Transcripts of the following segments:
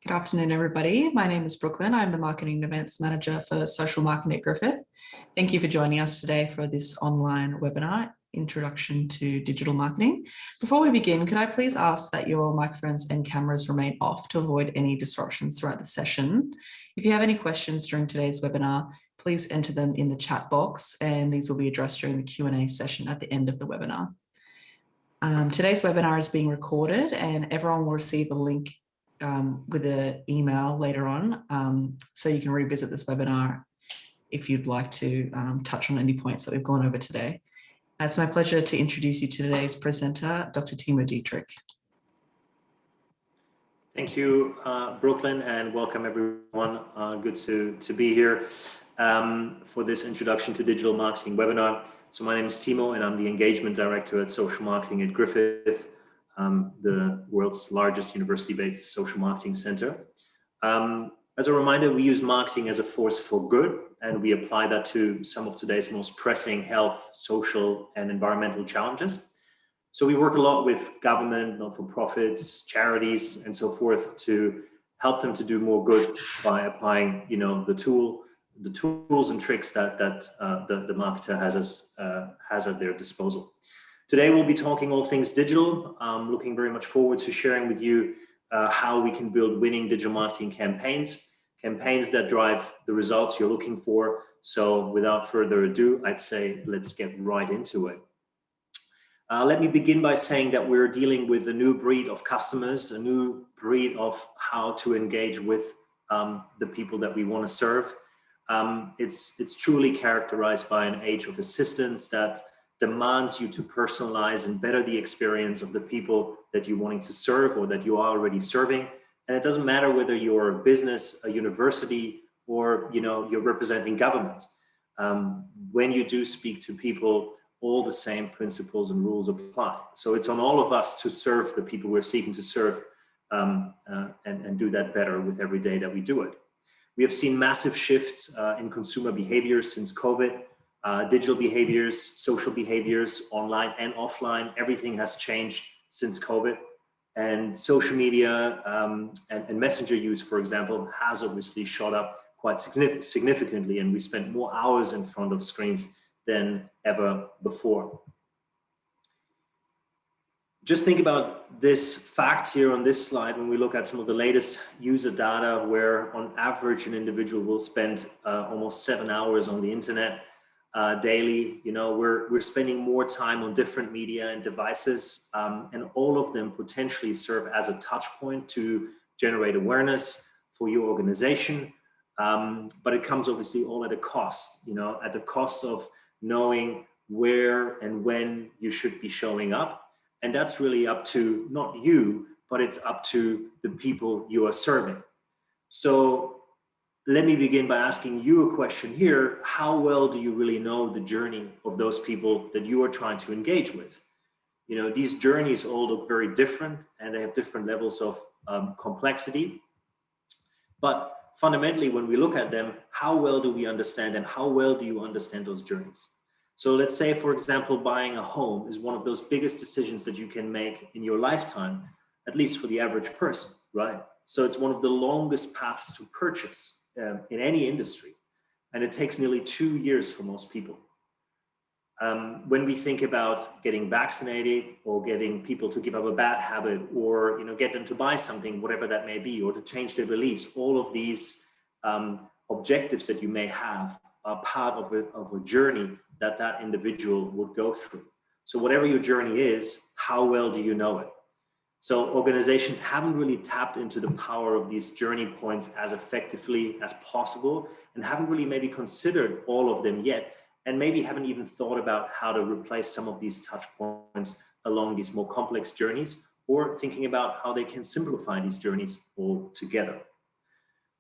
Good afternoon, everybody. My name is Brooklyn. I'm the Marketing and Events Manager for Social Marketing at Griffith. Thank you for joining us today for this online webinar, Introduction to Digital Marketing. Before we begin, could I please ask that your microphones and cameras remain off to avoid any disruptions throughout the session? If you have any questions during today's webinar, please enter them in the chat box, and these will be addressed during the Q&A session at the end of the webinar. Today's webinar is being recorded, and everyone will receive a link with an email later on, so you can revisit this webinar if you'd like to touch on any points that we've gone over today. It's my pleasure to introduce you to today's presenter, Dr. Timo Dietrich. Thank you, Brooklyn, and welcome everyone. Good to be here for this Introduction to Digital Marketing webinar. So my name is Timo, and I'm the Engagement Director at Social Marketing at Griffith, the world's largest university-based social marketing center. As a reminder, we use marketing as a force for good, and we apply that to some of today's most pressing health, social, and environmental challenges. So we work a lot with government, not-for-profits, charities, and so forth to help them to do more good by applying, the tools and tricks that the marketer has at their disposal. Today, we'll be talking all things digital. I'm looking very much forward to sharing with you how we can build winning digital marketing campaigns that drive the results you're looking for. So without further ado, I'd say let's get right into it. Let me begin by saying that we're dealing with a new breed of customers, a new breed of how to engage with the people that we want to serve. It's truly characterized by an age of assistance that demands you to personalize and better the experience of the people that you're wanting to serve or that you are already serving. And it doesn't matter whether you're a business, a university, or you're representing government. When you do speak to people, all the same principles and rules apply. So it's on all of us to serve the people we're seeking to serve and do that better with every day that we do it. We have seen massive shifts in consumer behavior since COVID. Digital behaviors, social behaviors, online and offline, everything has changed since COVID. And social media and messenger use, for example, has obviously shot up quite significantly, and we spend more hours in front of screens than ever before. Just think about this fact here on this slide when we look at some of the latest user data, where on average an individual will spend almost 7 hours on the internet daily. We're spending more time on different media and devices, and all of them potentially serve as a touch point to generate awareness for your organization. But it comes obviously all at a cost, at the cost of knowing where and when you should be showing up. And that's really up to not you, but it's up to the people you are serving. So let me begin by asking you a question here. How well do you really know the journey of those people that you are trying to engage with? These journeys all look very different, and they have different levels of complexity. But fundamentally, when we look at them, how well do we understand them? How well do you understand those journeys? So let's say, for example, buying a home is one of those biggest decisions that you can make in your lifetime, at least for the average person, right? So it's one of the longest paths to purchase in any industry. And it takes nearly 2 years for most people. When we think about getting vaccinated or getting people to give up a bad habit or get them to buy something, whatever that may be, or to change their beliefs, all of these objectives that you may have are part of a journey that individual would go through. So whatever your journey is, how well do you know it? So organizations haven't really tapped into the power of these journey points as effectively as possible, and haven't really maybe considered all of them yet, and maybe haven't even thought about how to replace some of these touch points along these more complex journeys, or thinking about how they can simplify these journeys altogether.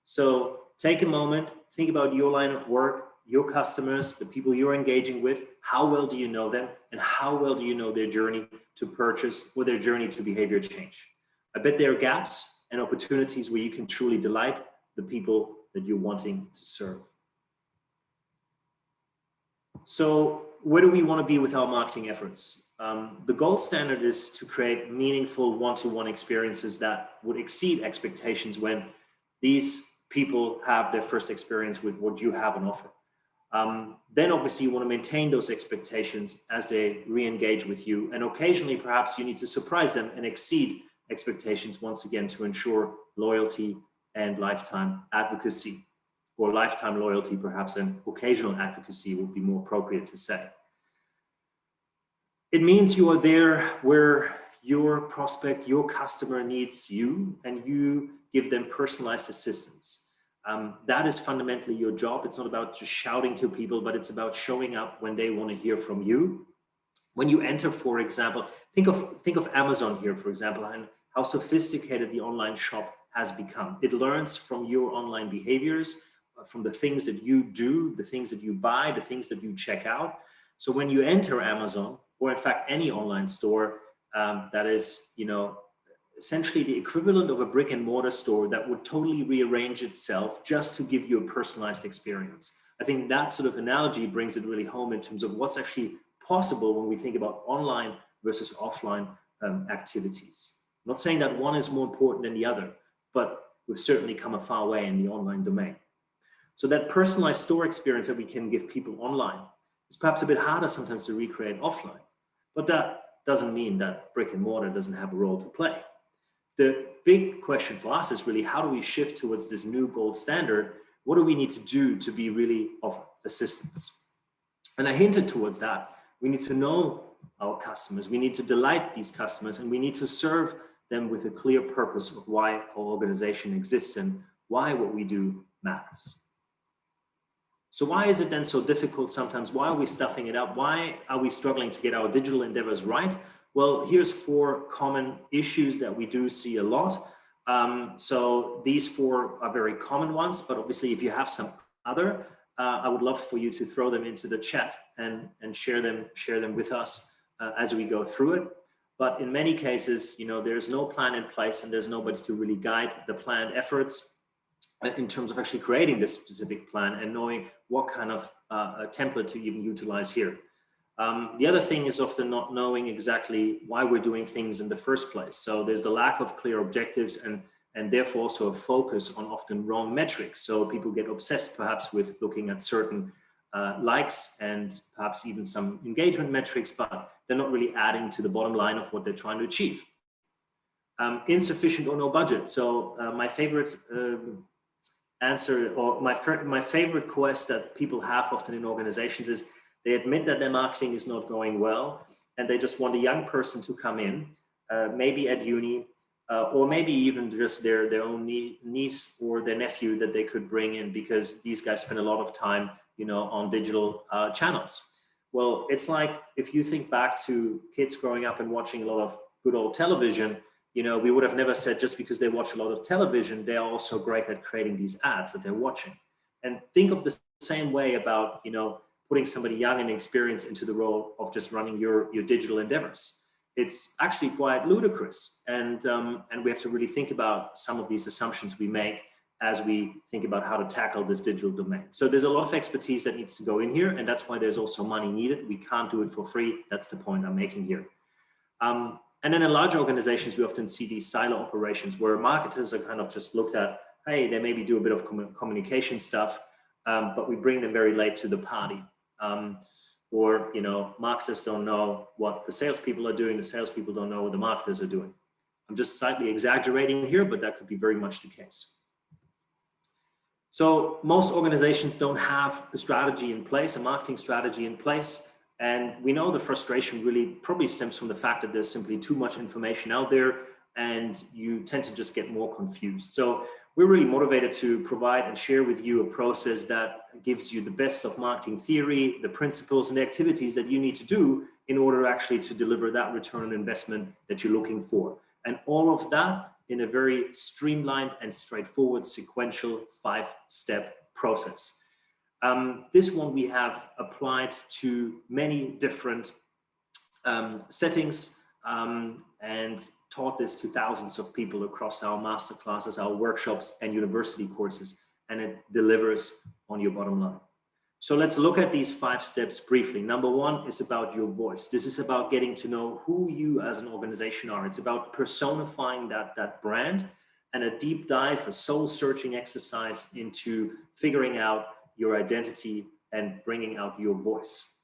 So take a moment, think about your line of work, your customers, the people you're engaging with. How well do you know them, and how well do you know their journey to purchase or their journey to behavior change? I bet there are gaps and opportunities where you can truly delight the people that you're wanting to serve. So where do we want to be with our marketing efforts? The gold standard is to create meaningful one-to-one experiences that would exceed expectations when these people have their first experience with what you have on offer. Then obviously you want to maintain those expectations as they re-engage with you. And occasionally perhaps you need to surprise them and exceed expectations once again to ensure loyalty and lifetime advocacy, or lifetime loyalty perhaps, and occasional advocacy would be more appropriate to say. It means you are there where your prospect, your customer needs you, and you give them personalized assistance. That is fundamentally your job. It's not about just shouting to people, but it's about showing up when they want to hear from you. When you enter, for example, think of Amazon here, for example, and how sophisticated the online shop has become. It learns from your online behaviors, from the things that you do, the things that you buy, the things that you check out. So when you enter Amazon, or in fact any online store that is, essentially the equivalent of a brick and mortar store that would totally rearrange itself just to give you a personalized experience. I think that sort of analogy brings it really home in terms of what's actually possible when we think about online versus offline activities. I'm not saying that one is more important than the other, but we've certainly come a far way in the online domain. So that personalized store experience that we can give people online is perhaps a bit harder sometimes to recreate offline, but that doesn't mean that brick and mortar doesn't have a role to play. The big question for us is really, how do we shift towards this new gold standard? What do we need to do to be really of assistance? And I hinted towards that. We need to know our customers. We need to delight these customers, and we need to serve them with a clear purpose of why our organization exists and why what we do matters. So why is it then so difficult sometimes? Why are we stuffing it up? Why are we struggling to get our digital endeavors right? Well, here's 4 common issues that we do see a lot. So these 4 are very common ones, but obviously if you have some other, I would love for you to throw them into the chat and share them with us as we go through it. But in many cases, there's no plan in place, and there's nobody to really guide the planned efforts in terms of actually creating this specific plan and knowing what kind of a template to even utilize here. The other thing is often not knowing exactly why we're doing things in the first place. So there's the lack of clear objectives and therefore also a focus on often wrong metrics. So people get obsessed perhaps with looking at certain likes and perhaps even some engagement metrics, but they're not really adding to the bottom line of what they're trying to achieve. Insufficient or no budget. So my favorite answer, or my favorite quest that people have often in organizations is they admit that their marketing is not going well, and they just want a young person to come in, maybe at uni, or maybe even just their own niece or their nephew that they could bring in, because these guys spend a lot of time, on digital channels. Well, it's like if you think back to kids growing up and watching a lot of good old television, we would have never said just because they watch a lot of television, they are also great at creating these ads that they're watching. And think of the same way about, putting somebody young and experienced into the role of just running your digital endeavors. It's actually quite ludicrous. And we have to really think about some of these assumptions we make as we think about how to tackle this digital domain. So there's a lot of expertise that needs to go in here, and that's why there's also money needed. We can't do it for free. That's the point I'm making here. And then in large organizations, we often see these silo operations where marketers are kind of just looked at, hey, they maybe do a bit of communication stuff, but we bring them very late to the party. Or marketers don't know what the salespeople are doing. The salespeople don't know what the marketers are doing. I'm just slightly exaggerating here, but that could be very much the case. So most organizations don't have a strategy in place, a marketing strategy in place. And we know the frustration really probably stems from the fact that there's simply too much information out there and you tend to just get more confused. So we're really motivated to provide and share with you a process that gives you the best of marketing theory, the principles and the activities that you need to do in order actually to deliver that return on investment that you're looking for. And all of that in a very streamlined and straightforward sequential 5-step process. This one we have applied to many different settings and taught this to thousands of people across our masterclasses, our workshops and university courses, and it delivers on your bottom line. So let's look at these 5 steps briefly. Number 1 is about your voice. This is about getting to know who you as an organization are. It's about personifying that brand, and a deep dive, a soul searching exercise into figuring out your identity and bringing out your voice.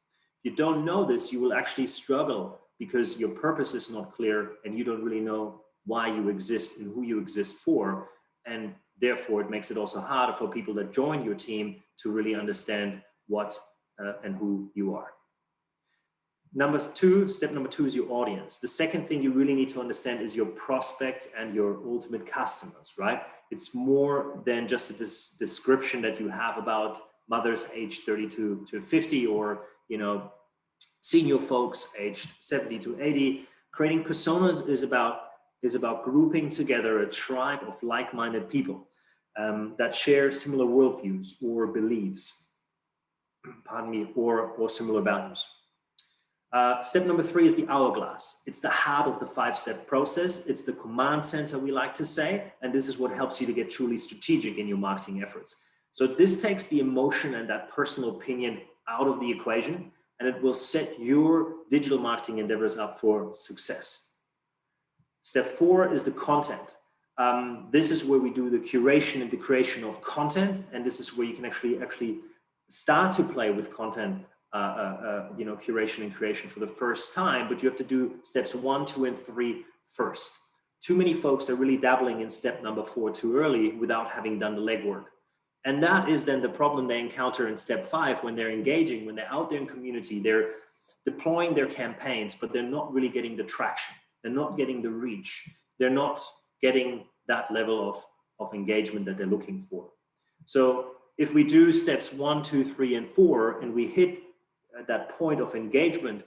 If you don't know this, you will actually struggle because your purpose is not clear and you don't really know why you exist and who you exist for. And therefore, it makes it also harder for people that join your team to really understand what and who you are. Step number two is your audience. The second thing you really need to understand is your prospects and your ultimate customers, right? It's more than just a description that you have about mothers aged 32 to 50 or, senior folks aged 70 to 80. Creating personas is about grouping together a tribe of like-minded people that share similar worldviews or beliefs, or similar values. Step number 3 is the hourglass. It's the heart of the 5-step process. It's the command center, we like to say, and this is what helps you to get truly strategic in your marketing efforts. So this takes the emotion and that personal opinion out of the equation, and it will set your digital marketing endeavors up for success. Step 4 is the content. This is where we do the curation and the creation of content, and this is where you can actually start to play with content, curation and creation for the first time, but you have to do steps 1, 2, and 3 first. Too many folks are really dabbling in step number 4 too early without having done the legwork. And that is then the problem they encounter in step 5 when they're engaging, when they're out there in community, they're deploying their campaigns, but they're not really getting the traction. They're not getting the reach. They're not getting that level of engagement that they're looking for. So if we do steps 1, 2, 3, and 4, and we hit at that point of engagement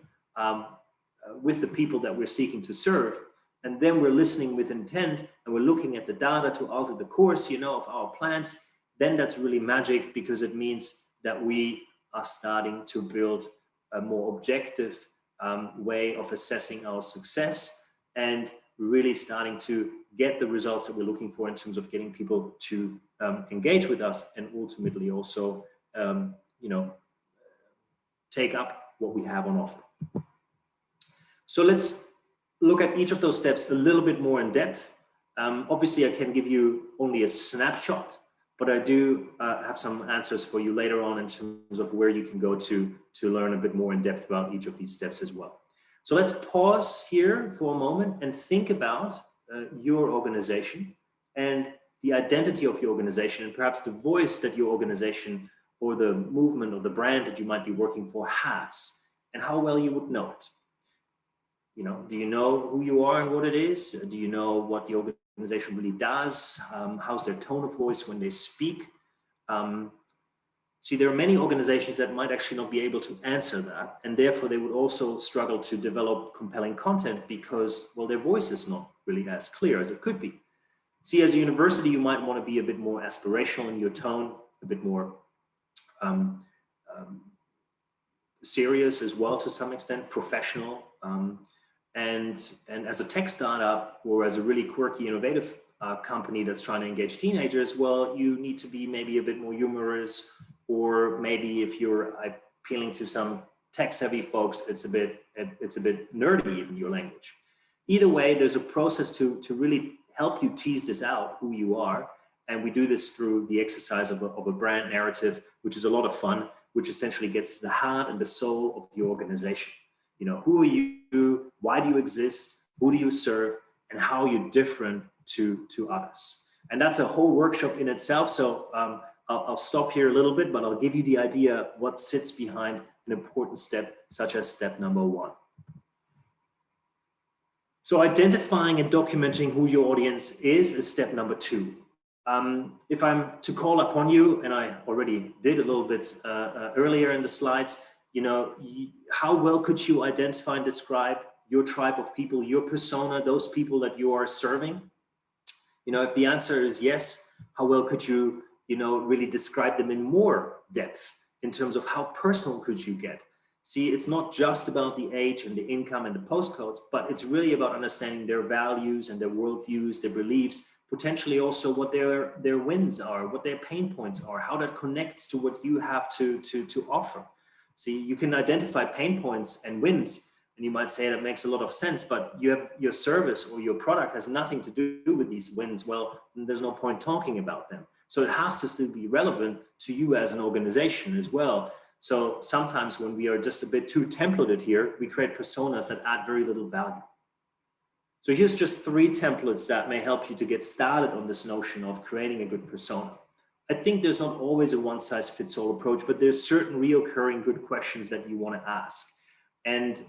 with the people that we're seeking to serve, and then we're listening with intent and we're looking at the data to alter the course, of our plans, then that's really magic, because it means that we are starting to build a more objective way of assessing our success and really starting to get the results that we're looking for in terms of getting people to engage with us and ultimately also, take up what we have on offer. So let's look at each of those steps a little bit more in depth. Obviously, I can give you only a snapshot, but I do have some answers for you later on in terms of where you can go to learn a bit more in depth about each of these steps as well. So let's pause here for a moment and think about your organization and the identity of your organization, and perhaps the voice that your organization or the movement or the brand that you might be working for has, and how well you would know it. Do you know who you are and what it is? Do you know what the organization really does? How's their tone of voice when they speak? See, there are many organizations that might actually not be able to answer that, and therefore they would also struggle to develop compelling content because, well, their voice is not really as clear as it could be. See, as a university, you might want to be a bit more aspirational in your tone, a bit more serious as well to some extent, professional. And as a tech startup or as a really quirky, innovative company that's trying to engage teenagers, well, you need to be maybe a bit more humorous, or maybe if you're appealing to some tech-savvy folks, it's a bit nerdy, even your language. Either way, there's a process to really help you tease this out, who you are. And we do this through the exercise of a brand narrative, which is a lot of fun, which essentially gets to the heart and the soul of your organization. Who are you? Why do you exist? Who do you serve? And how are you different to others? And that's a whole workshop in itself. So I'll stop here a little bit, but I'll give you the idea what sits behind an important step, such as step number 1. So identifying and documenting who your audience is step number 2. If I'm to call upon you, and I already did a little bit earlier in the slides, how well could you identify and describe your tribe of people, your persona, those people that you are serving? If the answer is yes, how well could you, really describe them in more depth in terms of how personal could you get? See, it's not just about the age and the income and the postcodes, but it's really about understanding their values and their worldviews, their beliefs, potentially also what their wins are, what their pain points are, how that connects to what you have to offer. See, you can identify pain points and wins, and you might say that makes a lot of sense, but you have your service or your product has nothing to do with these wins. Well, then there's no point talking about them. So it has to still be relevant to you as an organization as well. So sometimes when we are just a bit too templated here, we create personas that add very little value. So here's just 3 templates that may help you to get started on this notion of creating a good persona. I think there's not always a one-size-fits-all approach, but there's certain reoccurring good questions that you want to ask. And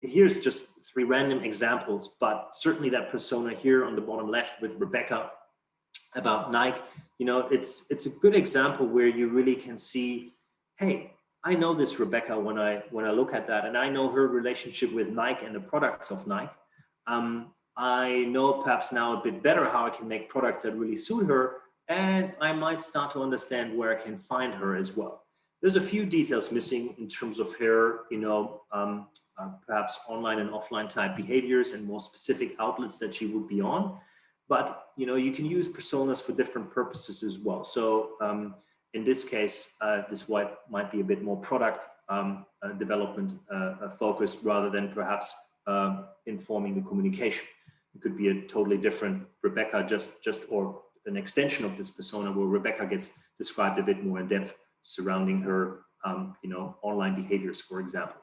here's just 3 random examples, but certainly that persona here on the bottom left with Rebecca about Nike, you know, it's a good example where you really can see, hey, I know this Rebecca when I look at that, and I know her relationship with Nike and the products of Nike. I know perhaps now a bit better how I can make products that really suit her, and I might start to understand where I can find her as well. There's a few details missing in terms of her, you know, perhaps online and offline type behaviors and more specific outlets that she would be on. But, you know, you can use personas for different purposes as well. So in this case, this might be a bit more product development focused rather than perhaps informing the communication. It could be a totally different Rebecca, or an extension of this persona where Rebecca gets described a bit more in depth surrounding her, you know, online behaviors, for example.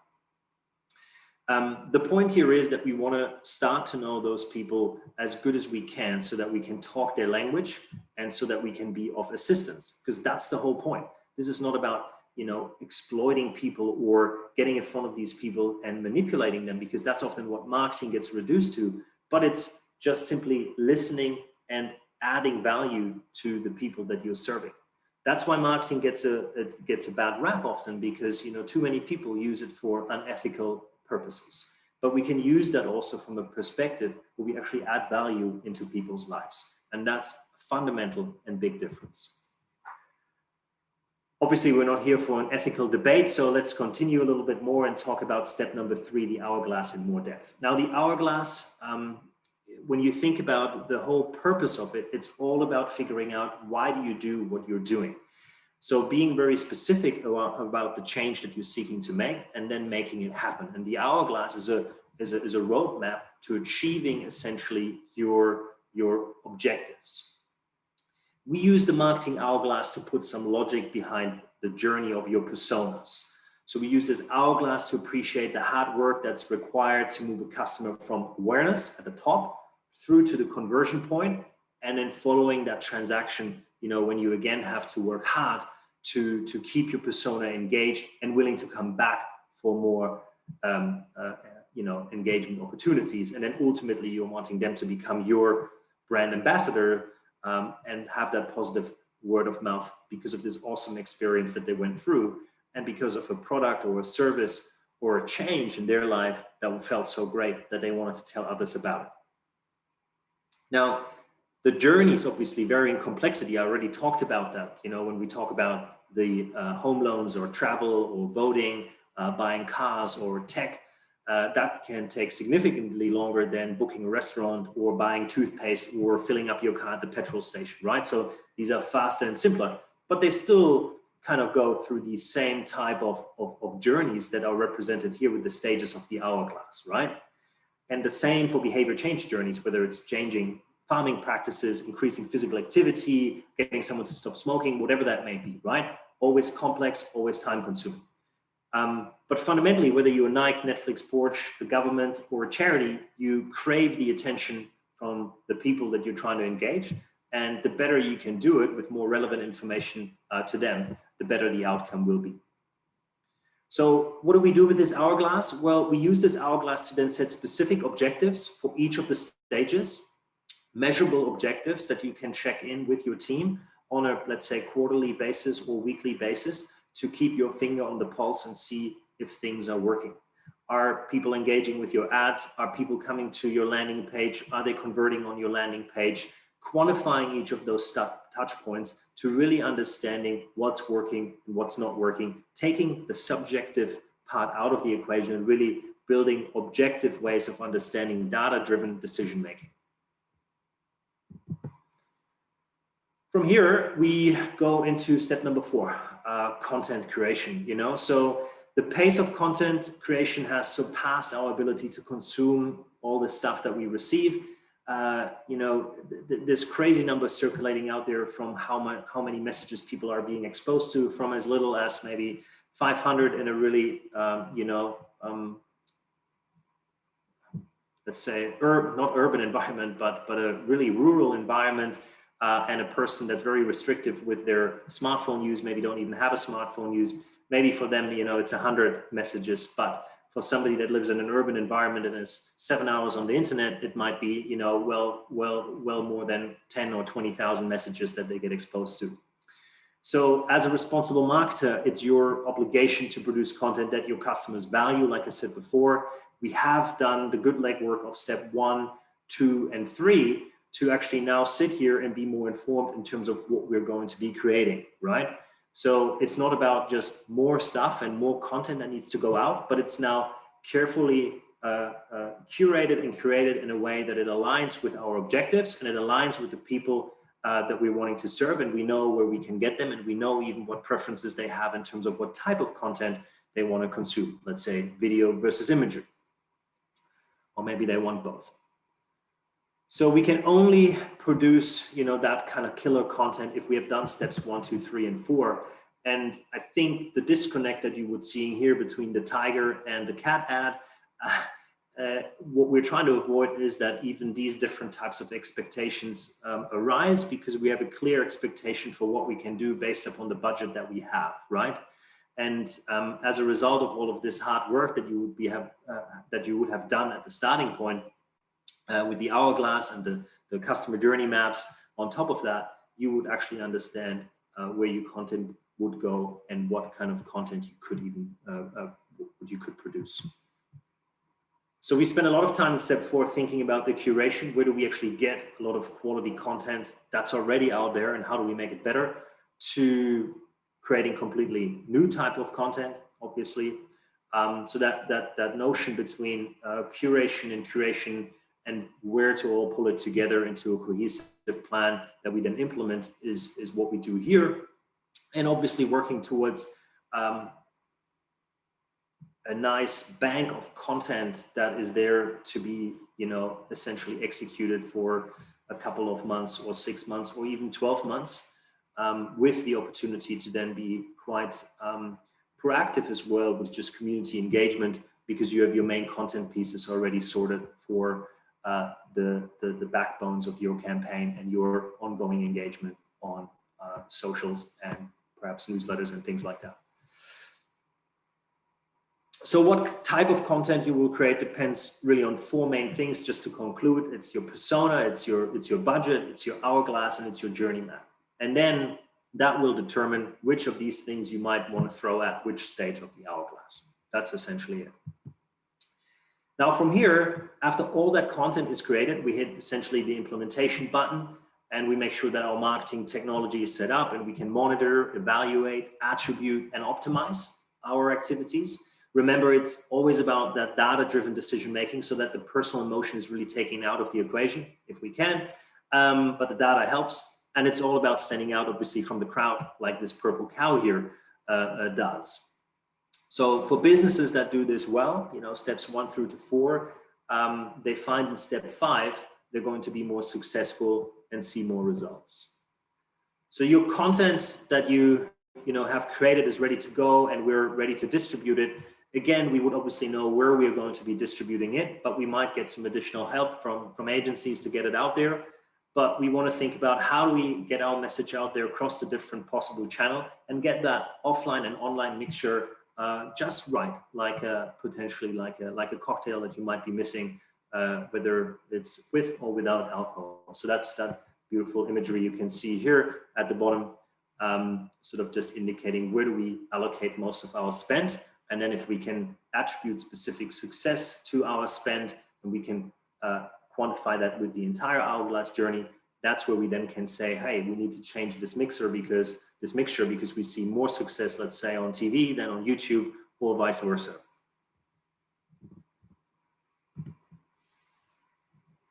The point here is that we want to start to know those people as good as we can so that we can talk their language and so that we can be of assistance, because that's the whole point. This is not about, you know, exploiting people or getting in front of these people and manipulating them, because that's often what marketing gets reduced to, but it's just simply listening and adding value to the people that you're serving. That's why marketing gets a bad rap often, because, you know, too many people use it for unethical purposes. But we can use that also from a perspective where we actually add value into people's lives. And that's a fundamental and big difference. Obviously, we're not here for an ethical debate, so let's continue a little bit more and talk about step number 3, the hourglass, in more depth. Now, the hourglass, when you think about the whole purpose of it, it's all about figuring out why do you do what you're doing. So being very specific about the change that you're seeking to make and then making it happen. And the hourglass is a roadmap to achieving essentially your objectives. We use the marketing hourglass to put some logic behind the journey of your personas. So we use this hourglass to appreciate the hard work that's required to move a customer from awareness at the top through to the conversion point, and then following that transaction, you know, when you again have to work hard to keep your persona engaged and willing to come back for more you know, engagement opportunities. And then ultimately you're wanting them to become your brand ambassador and have that positive word of mouth because of this awesome experience that they went through, and because of a product or a service or a change in their life that felt so great that they wanted to tell others about it. Now, the journeys obviously vary in complexity. I already talked about that. You know, when we talk about the home loans or travel or voting, buying cars or tech, that can take significantly longer than booking a restaurant or buying toothpaste or filling up your car at the petrol station, right? So these are faster and simpler, but they still kind of go through the same type of journeys that are represented here with the stages of the hourglass, right? And the same for behavior change journeys, whether it's changing farming practices, increasing physical activity, getting someone to stop smoking, whatever that may be, right? Always complex, always time consuming. But fundamentally, whether you're Nike, Netflix, Porsche, the government, or a charity, you crave the attention from the people that you're trying to engage. And the better you can do it with more relevant information to them, the better the outcome will be. So what do we do with this hourglass? Well, we use this hourglass to then set specific objectives for each of the stages, measurable objectives that you can check in with your team on a, let's say, quarterly basis or weekly basis to keep your finger on the pulse and see if things are working. Are people engaging with your ads? Are people coming to your landing page? Are they converting on your landing page? Quantifying each of those touch points to really understanding what's working and what's not working, taking the subjective part out of the equation and really building objective ways of understanding data-driven decision-making. From here, we go into step number 4, content creation, So the pace of content creation has surpassed our ability to consume all the stuff that we receive. There's crazy numbers circulating out there from how many messages people are being exposed to, from as little as maybe 500 in a really, let's say, not urban environment, but a really rural environment, and a person that's very restrictive with their smartphone use, maybe don't even have a smartphone use. Maybe for them, it's 100 messages, but for somebody that lives in an urban environment and is 7 hours on the internet, it might be, well more than 10 or 20,000 messages that they get exposed to. So as a responsible marketer, it's your obligation to produce content that your customers value. Like I said before, we have done the good legwork of step 1, 2, and 3 to actually now sit here and be more informed in terms of what we're going to be creating, right? So it's not about just more stuff and more content that needs to go out, but it's now carefully curated and created in a way that it aligns with our objectives and it aligns with the people that we're wanting to serve, and we know where we can get them, and we know even what preferences they have in terms of what type of content they want to consume. Let's say video versus imagery, or maybe they want both. So we can only produce, that kind of killer content if we have done steps 1, 2, 3, and 4. And I think the disconnect that you would see here between the tiger and the cat ad, what we're trying to avoid is that even these different types of expectations arise, because we have a clear expectation for what we can do based upon the budget that we have, right? And as a result of all of this hard work that you would have done at the starting point, with the hourglass and the customer journey maps, on top of that, you would actually understand where your content would go and what kind of content you could produce. So we spend a lot of time in step 4 thinking about the curation. Where do we actually get a lot of quality content that's already out there, and how do we make it better, to creating completely new type of content, obviously. So that notion between curation and curation, and where to all pull it together into a cohesive plan that we then implement is what we do here. And obviously working towards a nice bank of content that is there to be, essentially executed for a couple of months or 6 months or even 12 months, with the opportunity to then be quite proactive as well with just community engagement, because you have your main content pieces already sorted for the backbones of your campaign and your ongoing engagement on socials and perhaps newsletters and things like that. So what type of content you will create depends really on 4 main things. Just to conclude, it's your persona, it's your budget, it's your hourglass, and it's your journey map. And then that will determine which of these things you might want to throw at which stage of the hourglass. That's essentially it. Now from here, after all that content is created, we hit essentially the implementation button, and we make sure that our marketing technology is set up and we can monitor, evaluate, attribute, and optimize our activities. Remember, it's always about that data-driven decision-making, so that the personal emotion is really taken out of the equation if we can, but the data helps. And it's all about standing out, obviously, from the crowd, like this purple cow here does. So for businesses that do this well, steps 1 through to 4, they find in step 5, they're going to be more successful and see more results. So your content that you have created is ready to go, and we're ready to distribute it. Again, we would obviously know where we are going to be distributing it, but we might get some additional help from agencies to get it out there. But we want to think about, how do we get our message out there across the different possible channel and get that offline and online mixture just right, like potentially like a cocktail that you might be missing, whether it's with or without alcohol. So that's that beautiful imagery you can see here at the bottom, sort of just indicating where do we allocate most of our spend. And then if we can attribute specific success to our spend, and we can quantify that with the entire hourglass journey, that's where we then can say, hey, we need to change this mixture because we see more success, let's say, on TV than on YouTube, or vice versa.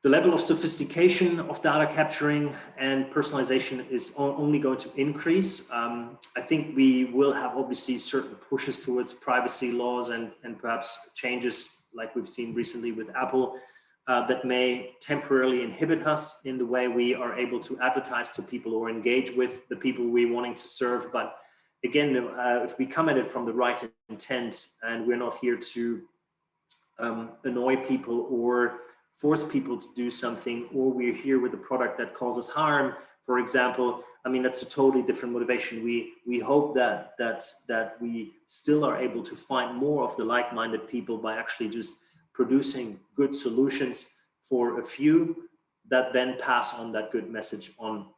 The level of sophistication of data capturing and personalization is only going to increase. I think we will have obviously certain pushes towards privacy laws and perhaps changes like we've seen recently with Apple that may temporarily inhibit us in the way we are able to advertise to people or engage with the people we're wanting to serve. But again, if we come at it from the right intent and we're not here to annoy people or force people to do something, or we're here with a product that causes harm, for example, I mean, that's a totally different motivation. We hope that we still are able to find more of the like-minded people by actually just producing good solutions for a few that then pass on that good message on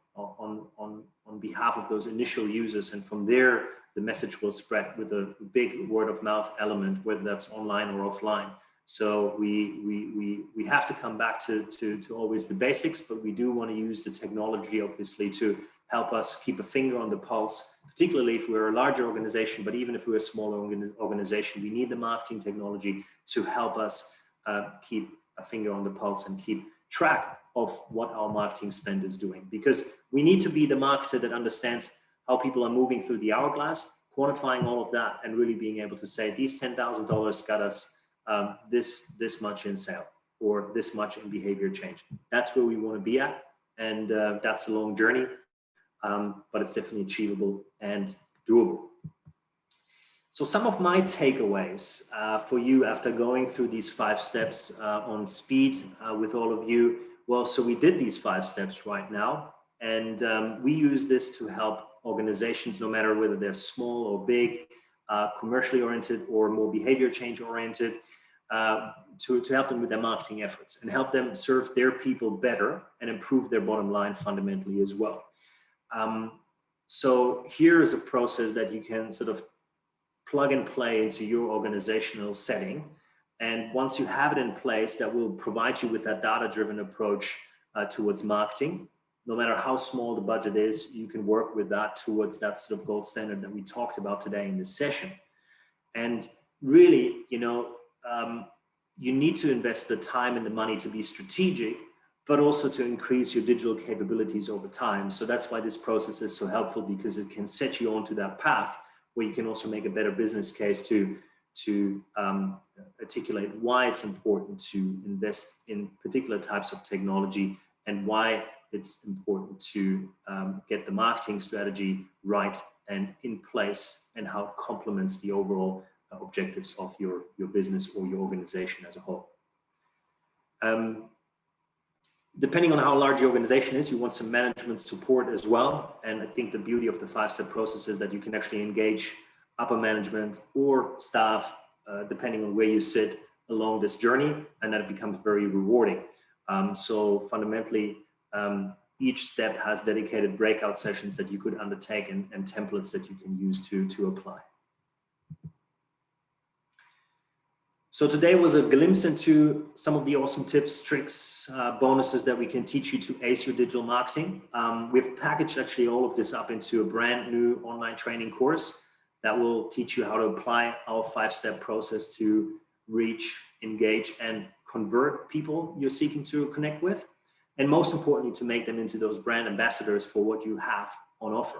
behalf of those initial users. And from there, the message will spread with a big word of mouth element, whether that's online or offline. So we have to come back to always the basics, but we do want to use the technology, obviously, to help us keep a finger on the pulse, particularly if we're a larger organization, but even if we're a smaller organization, we need the marketing technology to help us keep a finger on the pulse and keep track of what our marketing spend is doing. Because we need to be the marketer that understands how people are moving through the hourglass, quantifying all of that, and really being able to say, these $10,000 got us this much in sale or this much in behavior change. That's where we want to be at, and that's a long journey, but it's definitely achievable and doable. So some of my takeaways for you after going through these 5 steps on speed with all of you. Well, so we did these 5 steps right now, and we use this to help organizations, no matter whether they're small or big, commercially oriented or more behavior change oriented, to help them with their marketing efforts and help them serve their people better and improve their bottom line fundamentally as well. So here is a process that you can sort of plug and play into your organizational setting. And once you have it in place, that will provide you with that data-driven approach towards marketing. No matter how small the budget is, you can work with that towards that sort of gold standard that we talked about today in this session. And really, you know, you need to invest the time and the money to be strategic, but also to increase your digital capabilities over time. So that's why this process is so helpful, because it can set you onto that path where you can also make a better business case to articulate why it's important to invest in particular types of technology and why it's important to get the marketing strategy right and in place, and how it complements the overall objectives of your business or your organization as a whole. Depending on how large your organization is, you want some management support as well. And I think the beauty of the 5-step process is that you can actually engage upper management or staff, depending on where you sit along this journey, and that it becomes very rewarding. So fundamentally, each step has dedicated breakout sessions that you could undertake and templates that you can use to apply. So today was a glimpse into some of the awesome tips, tricks, bonuses that we can teach you to ace your digital marketing. We've packaged actually all of this up into a brand new online training course that will teach you how to apply our 5-step process to reach, engage, and convert people you're seeking to connect with. And most importantly, to make them into those brand ambassadors for what you have on offer.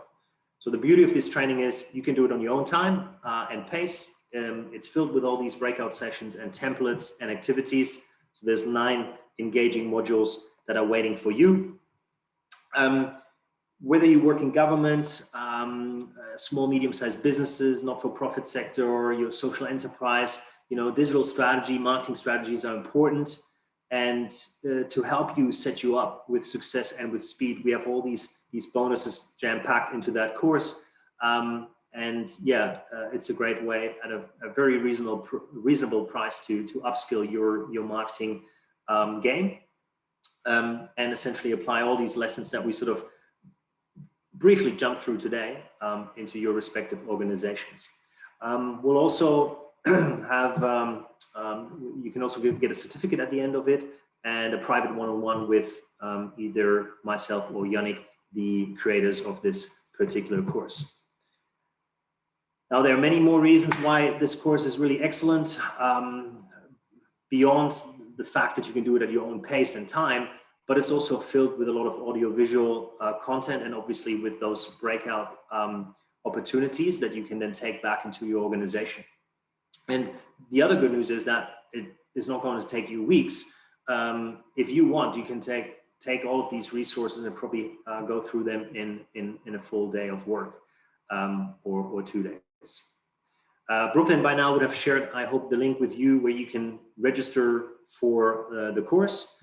So the beauty of this training is you can do it on your own time and pace. It's filled with all these breakout sessions and templates and activities. So there's 9 engaging modules that are waiting for you. Whether you work in government, small, medium-sized businesses, not-for-profit sector, or your social enterprise, you know, digital strategy, marketing strategies are important. And to help you set you up with success and with speed, we have all these bonuses jam-packed into that course. And yeah, it's a great way at a very reasonable price to upskill your marketing game, and essentially apply all these lessons that we sort of briefly jump through today into your respective organizations. We'll also have you can also get a certificate at the end of it, and a private one-on-one with either myself or Yannick, the creators of this particular course. Now, there are many more reasons why this course is really excellent. Beyond the fact that you can do it at your own pace and time, but it's also filled with a lot of audio-visual content, and obviously with those breakout opportunities that you can then take back into your organization. And the other good news is that it is not going to take you weeks. If you want, you can take all of these resources and probably go through them in a full day of work, or 2 days. Brooklyn by now would have shared, I hope, the link with you where you can register for the course.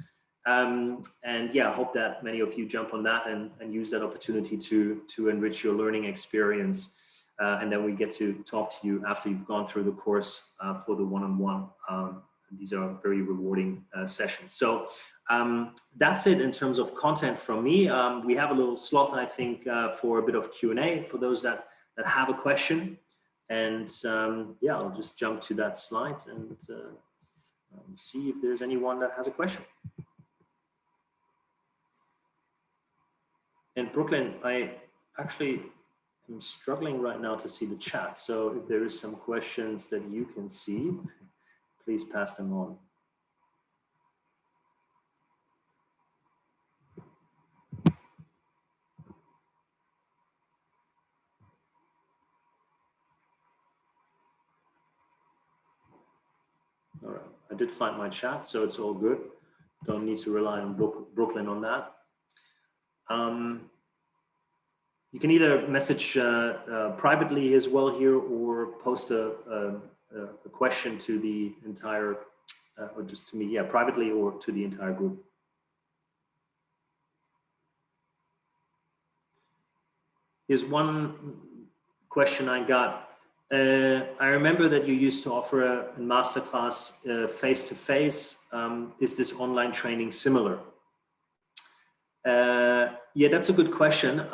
And yeah, I hope that many of you jump on that and use that opportunity to enrich your learning experience. And then we get to talk to you after you've gone through the course for the one-on-one. These are very rewarding sessions. So that's it in terms of content from me. We have a little slot, I think, for a bit of Q&A for those that have a question. And yeah, I'll just jump to that slide and see if there's anyone that has a question. And Brooklyn, I actually am struggling right now to see the chat. So if there is some questions that you can see, please pass them on. All right, I did find my chat, so it's all good. Don't need to rely on Brooklyn on that. You can either message privately as well here, or post a question to the entire, or just to me, yeah, privately or to the entire group. Here's one question I got. I remember that you used to offer a masterclass face-to-face. Is this online training similar? Yeah, that's a good question.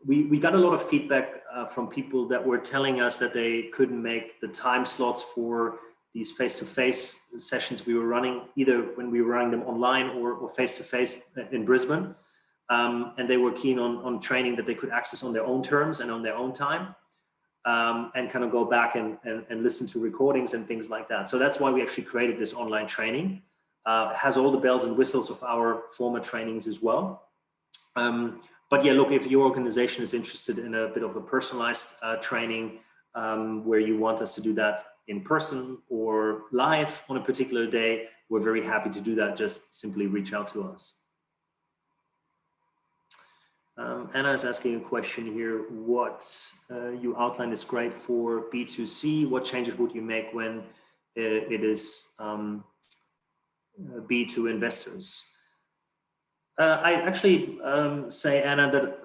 We got a lot of feedback from people that were telling us that they couldn't make the time slots for these face-to-face sessions we were running, either when we were running them online or face-to-face in Brisbane. And they were keen on training that they could access on their own terms and on their own time, and kind of go back and listen to recordings and things like that. So that's why we actually created this online training. It has all the bells and whistles of our former trainings as well. But yeah, look, if your organization is interested in a bit of a personalized training, where you want us to do that in person or live on a particular day, we're very happy to do that. Just simply reach out to us. Anna is asking a question here. What you outlined is great for B2C. What changes would you make when it is B2 investors? I actually say, Anna, that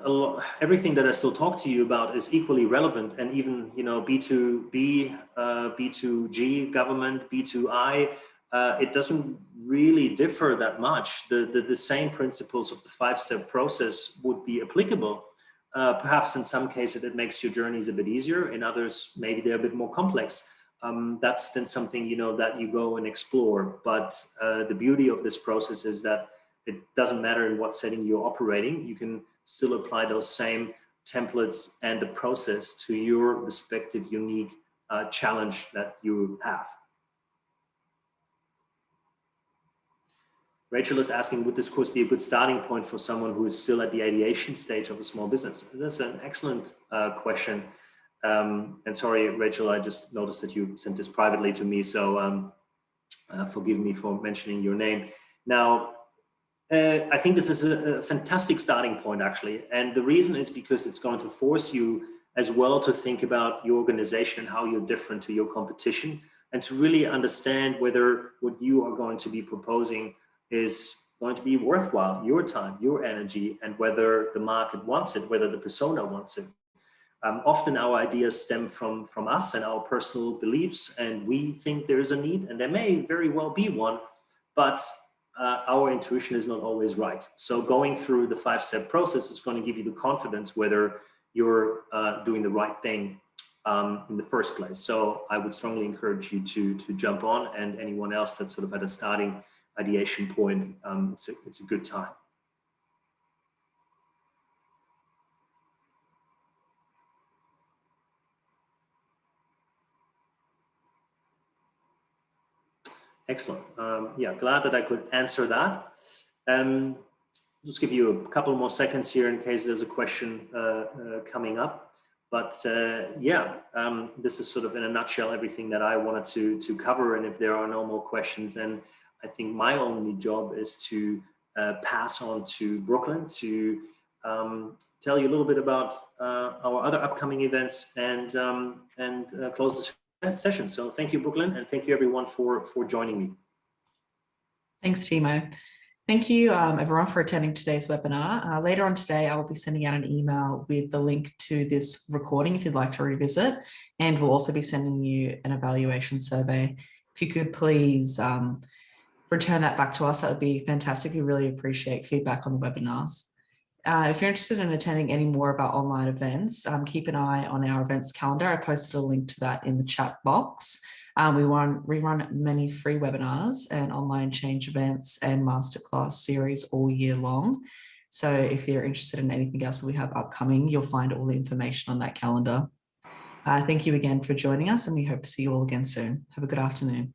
everything that I still talk to you about is equally relevant, and even, you know, B2B, B2G, government, B2I, it doesn't really differ that much. The same principles of the 5-step process would be applicable. Perhaps in some cases it makes your journeys a bit easier. In others, maybe they're a bit more complex. That's then something, you know, that you go and explore. But the beauty of this process is that it doesn't matter in what setting you're operating. You can still apply those same templates and the process to your respective unique challenge that you have. Rachel is asking, would this course be a good starting point for someone who is still at the ideation stage of a small business? That's an excellent question. And sorry, Rachel, I just noticed that you sent this privately to me, so forgive me for mentioning your name. Now, I think this is a fantastic starting point, actually. And the reason is because it's going to force you as well to think about your organization, how you're different to your competition, and to really understand whether what you are going to be proposing is going to be worthwhile, your time, your energy, and whether the market wants it, whether the persona wants it. Often our ideas stem from us and our personal beliefs, and we think there is a need, and there may very well be one, but our intuition is not always right. So going through the 5-step process is going to give you the confidence whether you're doing the right thing in the first place. So I would strongly encourage you to jump on, and anyone else that's sort of at a starting ideation point, it's a good time. Excellent. Yeah, glad that I could answer that. Just give you a couple more seconds here in case there's a question coming up. But yeah, this is sort of in a nutshell everything that I wanted to cover. And if there are no more questions, then I think my only job is to pass on to Brooklyn to tell you a little bit about our other upcoming events and close this session. So thank you, Brooklyn, and thank you everyone for joining me. Thanks, Timo. Thank you, everyone, for attending today's webinar. Later on today, I will be sending out an email with the link to this recording if you'd like to revisit, and we'll also be sending you an evaluation survey. If you could please return that back to us, that would be fantastic. We really appreciate feedback on the webinars. If you're interested in attending any more of our online events, keep an eye on our events calendar. I posted a link to that in the chat box. We run many free webinars and online change events and masterclass series all year long. So if you're interested in anything else that we have upcoming, you'll find all the information on that calendar. Thank you again for joining us, and we hope to see you all again soon. Have a good afternoon.